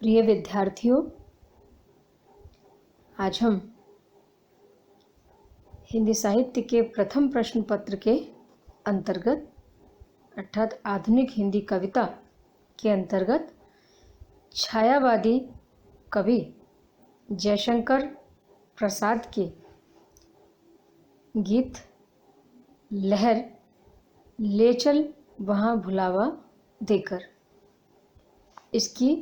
प्रिय विद्यार्थियों, आज हम हिंदी साहित्य के प्रथम प्रश्न पत्र के अंतर्गत अर्थात आधुनिक हिंदी कविता के अंतर्गत छायावादी कवि जयशंकर प्रसाद के गीत लहर ले चल वहाँ भुलावा देकर इसकी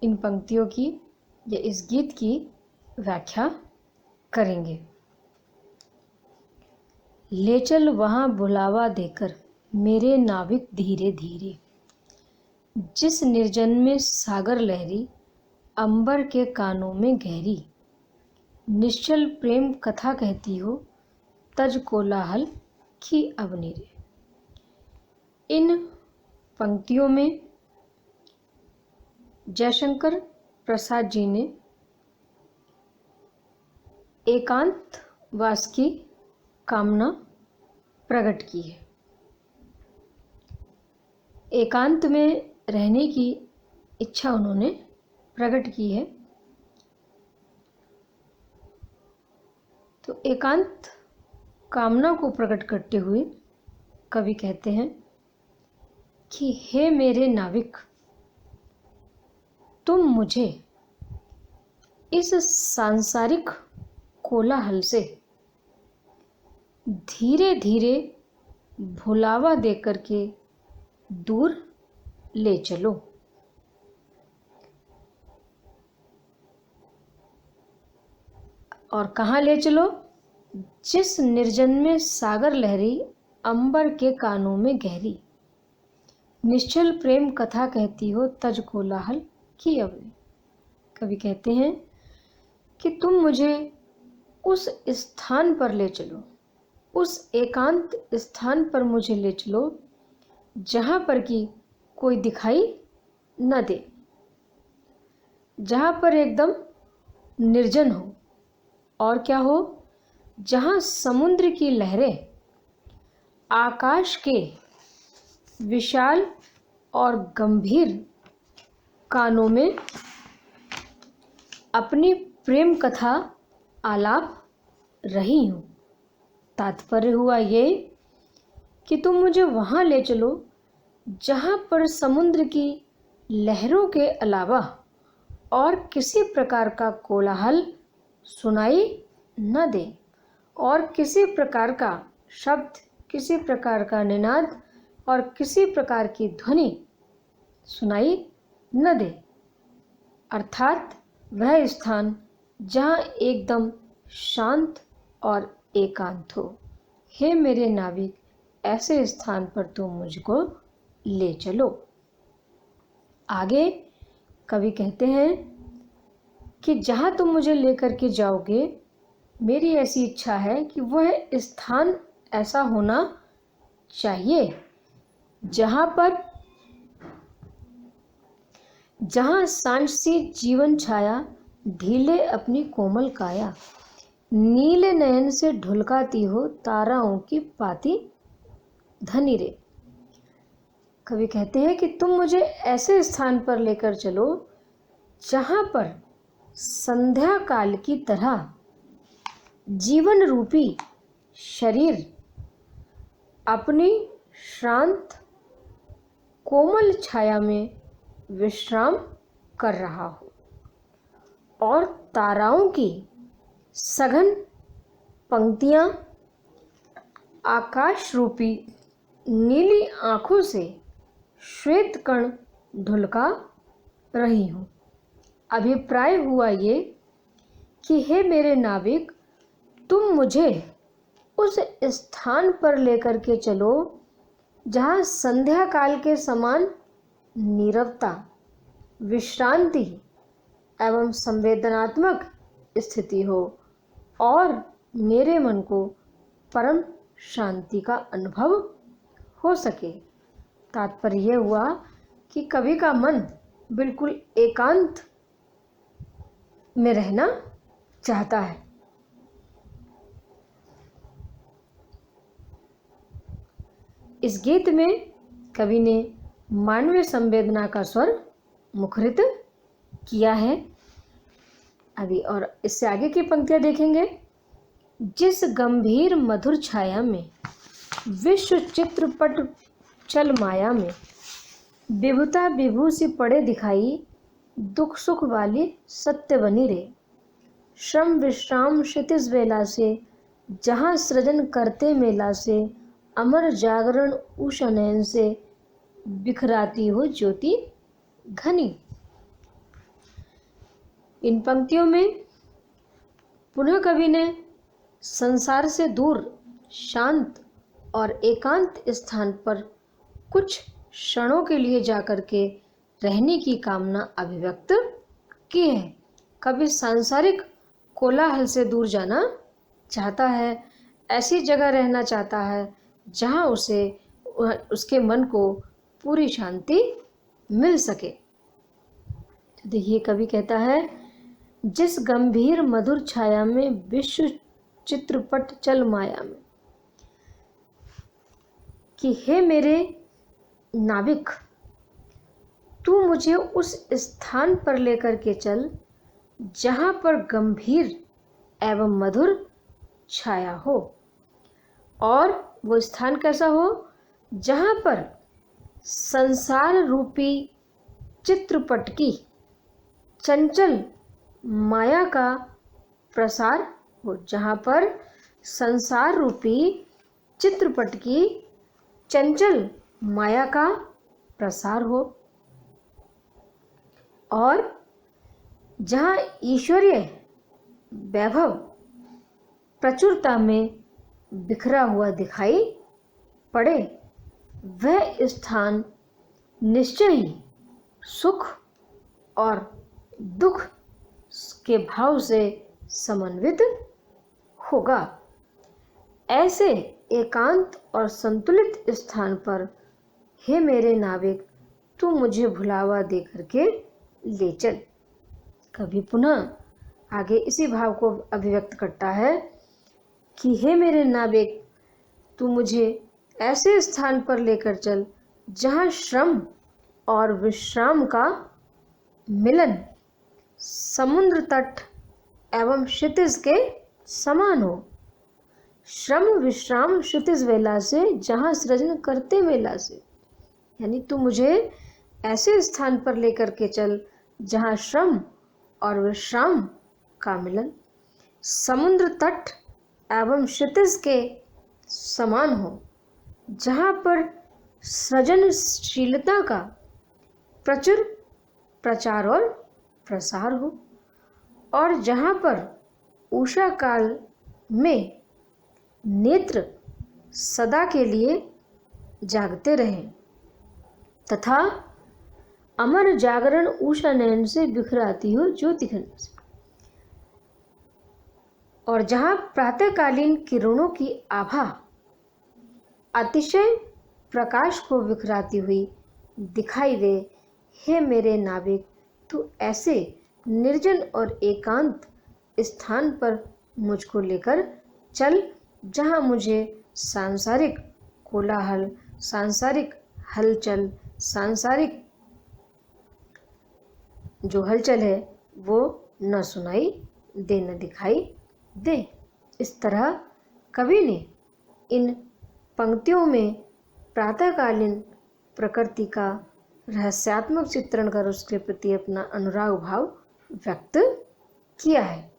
इन पंक्तियों की या इस गीत की व्याख्या करेंगे। ले चल वहाँ भुलावा देकर मेरे नाविक धीरे धीरे, जिस निर्जन में सागर लहरी अंबर के कानों में गहरी, निश्चल प्रेम कथा कहती हो तज कोलाहल की अवनीरे। इन पंक्तियों में जयशंकर प्रसाद जी ने एकांतवास की कामना प्रकट की है। एकांत में रहने की इच्छा उन्होंने प्रकट की है। तो एकांत कामना को प्रकट करते हुए कवि कहते हैं कि हे मेरे नाविक, तुम मुझे इस सांसारिक कोलाहल से धीरे धीरे भुलावा देकर के दूर ले चलो। और कहाँ ले चलो? जिस निर्जन में सागर लहरी अंबर के कानों में गहरी, निश्चल प्रेम कथा कहती हो तज कोलाहल की अवनी। कवि कहते हैं कि तुम मुझे उस स्थान पर ले चलो, उस एकांत स्थान पर मुझे ले चलो जहाँ पर कि कोई दिखाई न दे, जहाँ पर एकदम निर्जन हो। और क्या हो? जहाँ समुद्र की लहरें आकाश के विशाल और गंभीर कानों में अपनी प्रेम कथा आलाप रही हूँ। तात्पर्य हुआ ये कि तुम मुझे वहाँ ले चलो जहाँ पर समुद्र की लहरों के अलावा और किसी प्रकार का कोलाहल सुनाई न दे, और किसी प्रकार का शब्द, किसी प्रकार का निनाद और किसी प्रकार की ध्वनि सुनाई न दे। अर्थात वह स्थान जहाँ एकदम शांत और एकांत हो। हे मेरे नाविक, ऐसे स्थान पर तुम मुझको ले चलो। आगे कवि कहते हैं कि जहाँ तुम मुझे लेकर के जाओगे, मेरी ऐसी इच्छा है कि वह स्थान ऐसा होना चाहिए जहाँ सांझ सी जीवन छाया ढीले अपनी कोमल काया, नीले नयन से ढुलकाती हो ताराओं की पाती धनी रे। कवि कहते हैं कि तुम मुझे ऐसे स्थान पर लेकर चलो जहाँ पर संध्या काल की तरह जीवन रूपी शरीर अपनी शांत कोमल छाया में विश्राम कर रहा हो, और ताराओं की सघन पंक्तियां आकाश रूपी नीली आंखों से श्वेत कण ढुलका रही हूँ। अभिप्राय हुआ ये कि हे मेरे नाविक, तुम मुझे उस स्थान पर लेकर के चलो जहाँ संध्या काल के समान नीरवता, विश्रांति एवं संवेदनात्मक स्थिति हो, और मेरे मन को परम शांति का अनुभव हो सके। तात्पर्य यह हुआ कि कवि का मन बिल्कुल एकांत में रहना चाहता है। इस गीत में कवि ने मानवीय संवेदना का स्वर मुखरित किया है। अभी और इससे आगे की पंक्तियां देखेंगे। जिस गंभीर मधुर छाया में विश्व चित्रपट चल माया में विभुता विभू सी पड़े दिखाई, दुख सुख वाली सत्य बनी रे। श्रम विश्राम क्षितिज वेला से जहाँ सृजन करते मेला से, अमर जागरण उषा नयन से बिखराती हो ज्योति घनी। इन पंक्तियों में पुनः कवि ने संसार से दूर शांत और एकांत स्थान पर कुछ क्षणों के लिए जाकर के रहने की कामना अभिव्यक्त की है। कवि सांसारिक कोलाहल से दूर जाना चाहता है, ऐसी जगह रहना चाहता है जहां उसे उसके मन को पूरी शांति मिल सके। तो देखिए कवि कहता है, जिस गंभीर मधुर छाया में विश्व चित्रपट चल माया में, कि हे मेरे नाविक, तू मुझे उस स्थान पर लेकर के चल जहां पर गंभीर एवं मधुर छाया हो। और वो स्थान कैसा हो? जहां पर संसार रूपी चित्रपट की चंचल माया का प्रसार हो। जहां पर संसार रूपी चित्रपट की चंचल माया का प्रसार हो और जहां ईश्वरीय वैभव प्रचुरता में बिखरा हुआ दिखाई पड़े, वह स्थान निश्चय ही सुख और दुख के भाव से समन्वित होगा। ऐसे एकांत और संतुलित स्थान पर हे मेरे नाविक, तू मुझे भुलावा दे करके ले चल। कभी पुनः आगे इसी भाव को अभिव्यक्त करता है कि हे मेरे नाविक, तू मुझे ऐसे स्थान पर लेकर चल जहाँ श्रम और विश्राम का मिलन समुद्र तट एवं क्षितिज के समान हो। श्रम विश्राम क्षितिज वेला से जहाँ सृजन करते वेला से, यानी तू मुझे ऐसे स्थान पर लेकर के चल जहाँ श्रम और विश्राम का मिलन समुद्र तट एवं क्षितिज के समान हो, जहाँ पर सृजनशीलता का प्रचुर प्रचार और प्रसार हो और जहाँ पर उषा काल में नेत्र सदा के लिए जागते रहें तथा अमर जागरण उषा नयन से बिखराती हो ज्योति घन से, और जहाँ प्रातःकालीन किरणों की आभा अतिशय प्रकाश को बिखराती हुई दिखाई दे। हे मेरे नाविक, तू ऐसे निर्जन और एकांत स्थान पर मुझको लेकर चल जहाँ मुझे सांसारिक कोलाहल, सांसारिक हलचल, सांसारिक जो हलचल है वो न सुनाई दे, न दिखाई दे। इस तरह कवि ने इन पंक्तियों में प्रातःकालीन प्रकृति का रहस्यात्मक चित्रण कर उसके प्रति अपना अनुराग भाव व्यक्त किया है।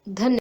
धन्यवाद।